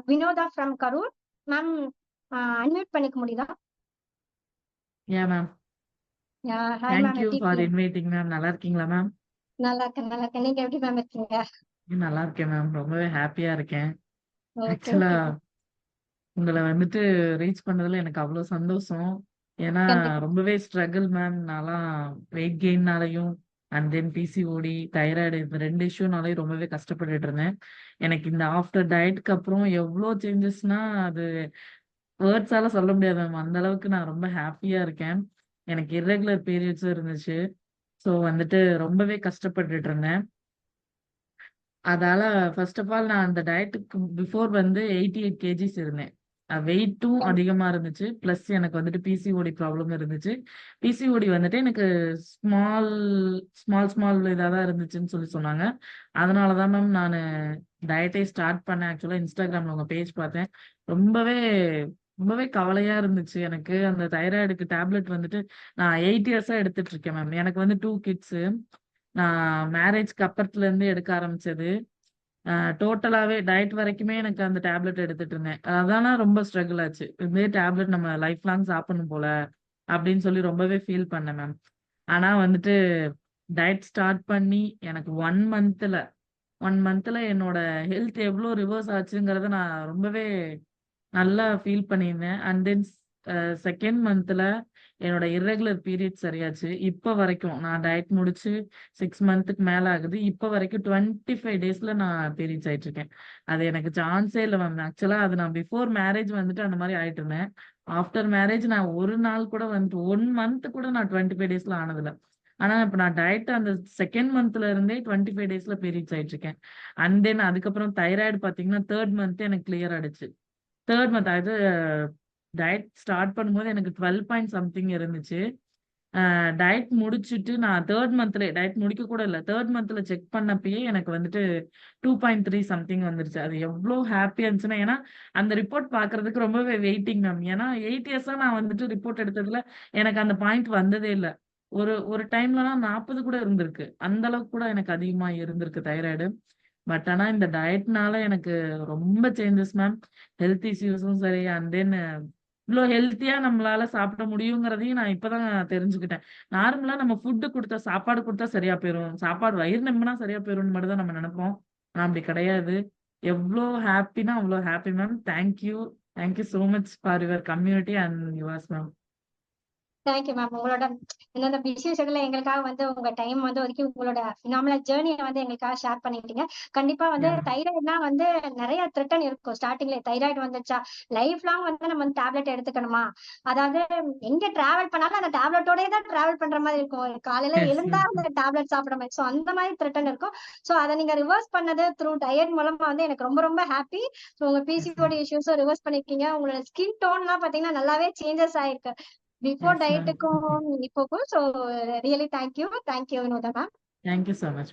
Vinodha from Karur. Ma'am unmute பண்ணிக்க முடியுதா? Yeah, ma'am. Hi thank ma'am, you எப்படி ஃபார் இருக்கீங்க? Inviting ma'am. நல்லா இருக்கீங்களா மேம்? நல்லா இருக்கேன், நல்லா இருக்கேன். நீங்க எப்படி மேம் இருக்கீங்க? நல்லா இருக்கேன் மேம். ரொம்பவே ஹாப்பியா இருக்கேன். ஓகே ஆக்சுவலா ஓகே. உங்களை வந்துட்டு ரீச் பண்ணதுல எனக்கு அவ்வளவு சந்தோஷம். ஏன்னா கண்டிப்பா. ரொம்பவே ஸ்ட்ரகிள் மேம். நான்லாம் வெயிட் கெயின்னாலையும் அண்ட் தென் பிசிஓடி தைராய்டு இந்த 2 இஷ்யூனாலையும் ரொம்பவே கஷ்டப்பட்டுட்டு இருந்தேன். எனக்கு இந்த ஆஃப்டர் டயட்க்கு அப்புறம் எவ்வளோ சேஞ்சஸ்னா அது வேர்ட்ஸால சொல்ல முடியாது மேம். அந்த அளவுக்கு நான் ரொம்ப ஹாப்பியா இருக்கேன். எனக்கு இர்ரெகுலர் பீரியட்ஸும் இருந்துச்சு. ஸோ வந்துட்டு ரொம்பவே கஷ்டப்பட்டுட்டு இருந்தேன். அதால ஃபர்ஸ்ட் ஆஃப் ஆல் நான் அந்த டயட்டுக்கு பிஃபோர் வந்து 88 கேஜிஸ் இருந்தேன். வெயிட்டும் கண்டிப்பா. அதிகமா இருந்துச்சு. பிளஸ் எனக்கு வந்துட்டு பிசிஓடி ப்ராப்ளம் இருந்துச்சு. பிசிஓடி வந்துட்டு எனக்கு ஸ்மால் ஸ்மால் இதா தான் இருந்துச்சுன்னு சொன்னாங்க. அதனால தான் மேம் நானு டயட்டே ஸ்டார்ட் பண்ணேன். ஆக்சுவலா Instagramல உங்க பேஜ் பார்த்தேன். ரொம்பவே ரொம்பவே கவலையா இருந்துச்சு எனக்கு. அந்த தைராய்டுக்கு டேப்லெட் வந்துட்டு நான் 8 இயர்ஸா எடுத்துட்டு இருக்கேன் மேம். எனக்கு வந்து 2 கிட்ஸு. நான் மேரேஜ்க்கு அப்புறத்துல இருந்து எடுக்க ஆரம்பிச்சது. டோட்டலாவே டயட் வரைக்குமே எனக்கு அந்த டேப்லெட் எடுத்துட்டு இருந்தேன். அதானா ரொம்ப ஸ்ட்ரகிள் ஆச்சு. இதே டேப்லெட் நம்ம லைஃப் லாங் சாப்பிடணும் போல அப்படின்னு சொல்லி ரொம்பவே ஃபீல் பண்ணேன் மேம். ஆனா வந்துட்டு டயட் ஸ்டார்ட் பண்ணி எனக்கு 1 மந்த்ல என்னோட ஹெல்த் எவ்வளோ ரிவர்ஸ் ஆச்சுங்கிறத நான் ரொம்பவே நல்லா ஃபீல் பண்ணியிருந்தேன். அண்ட் தென் செகண்ட் மந்த்ல என்னோட இர்ரெகுலர் பீரியட் சரியாச்சு. இப்ப வரைக்கும் நான் டயட் முடிச்சு 6 மந்த்துக்கு மேல ஆகுது. இப்ப வரைக்கும் 25 டேஸ்ல நான் பீரியட்ஸ் ஆயிட்டு இருக்கேன். அது எனக்கு சான்ஸே இல்ல மேம். ஆக்சுவலா அது நான் பிஃபோர் மேரேஜ் வந்துட்டு அந்த மாரி ஆயிட்டு இருந்தேன். ஆஃப்டர் மேரேஜ் நான் ஒரு நாள் கூட வந்துட்டு 1 மந்த் கூட நான் 25 டேஸ்ல ஆனதில்ல. ஆனா இப்ப நான் டயட் அந்த செகண்ட் மந்த்ல இருந்தே 25 டேஸ்ல பீரியட்ஸ் ஆயிட்டு இருக்கேன். அண்ட் தென் அதுக்கப்புறம் தைராய்டு பார்த்தீங்கன்னா 3 மந்த்தே எனக்கு கிளியர் ஆயிடுச்சு. 3 மந்த் அதாவது டயட் ஸ்டார்ட் பண்ணும்போது எனக்கு 12 பாயிண்ட் சம்திங் இருந்துச்சு. டயட் முடிச்சுட்டு நான் 3 மந்த்லயே டயட் முடிக்க கூட இல்ல. 3 மந்த்ல செக் பண்ணப்பயே எனக்கு வந்துட்டு 2.3 சம்திங் வந்துருச்சு. அது எவ்ளோ ஹேப்பியா இருந்துச்சுன்னா, ஏன்னா அந்த ரிப்போர்ட் பார்க்கறதுக்கு ரொம்பவே வெயிட்டிங் மேம். ஏன்னா 8 இயர்ஸா நான் வந்துட்டு ரிப்போர்ட் எடுத்ததுல எனக்கு அந்த பாயிண்ட் வந்ததே இல்ல. ஒரு ஒரு டைம்லலாம் 40 கூட இருந்திருக்கு. அந்த அளவுக்கு கூட எனக்கு அதிகமா இருந்திருக்கு தைராய்டு. பட் ஆனா இந்த டயட்னால எனக்கு ரொம்ப சேஞ்சஸ் மேம். ஹெல்த் இஷ்யூஸும் சரி, அண்ட் தென் இவ்ளோ ஹெல்த்தியா நம்மளால சாப்பிட முடியுங்கிறதையும் நான் இப்ப தான் தெரிஞ்சுக்கிட்டேன். நார்மலா நம்ம ஃபுட் குடுத்தா சாப்பாடு குடுத்தா சரியா போயிரும். சாப்பாடு வயிறு நெம்புனா சரியா போயிரும்னு மட்டும் தான் நம்ம நெனைப்போம். ஆனா அப்படி கிடையாது. எவ்ளோ ஹேப்பினா அவ்ளோ happy ma'am. Thank you. Thank you so much for your community and yours ma'am. Thank you ma'am. உங்களோட என்னோட பிஸி ஷெட்யூல்ல எங்களுக்காக வந்து உங்க டைம் வந்து ஒதுக்கி உங்களோட ஃபினாமினல் ஜேர்னியை வந்து எங்களுக்காக ஷேர் பண்ணிட்டீங்க. கண்டிப்பா வந்து யா தைராய்டுனா வந்து நிறைய த்ரெட்டன் இருக்கும். ஸ்டார்டிங்ல தைராய்டு வந்துச்சா லைஃப் லாங் வந்து நம்ம வந்து டேப்லெட் எடுத்துக்கணுமா? அதாவது எங்க டிராவல் பண்ணாலும் அந்த டேப்லெட்டோடய தான் டிராவல் பண்ற மாதிரி இருக்கும். காலையில எஸ், எழுந்தா எஸ். அந்த டேப்லெட் சாப்பிட மாதிரி. ஸோ அந்த மாதிரி த்ரெட்டன் இருக்கும். ஸோ அதை நீங்க ரிவர்ஸ் பண்ணது த்ரூ டயட் மூலமா வந்து எனக்கு ரொம்ப ரொம்ப ஹாப்பி. ஸோ உங்க எஸ் மேம். பிசிஓடி இஷ்யூஸும் ரிவர்ஸ் பண்ணிருக்கீங்க. உங்களோட ஸ்கின் டோன்லாம் பாத்தீங்கன்னா நல்லாவே சேஞ்சஸ் ஆயிருக்கு பிஃபோர் எஸ் மேம். டயட்டுக்கும் இப்போக்கும். So really thank you. Thank you Vinodha ma'am. Thank you so much.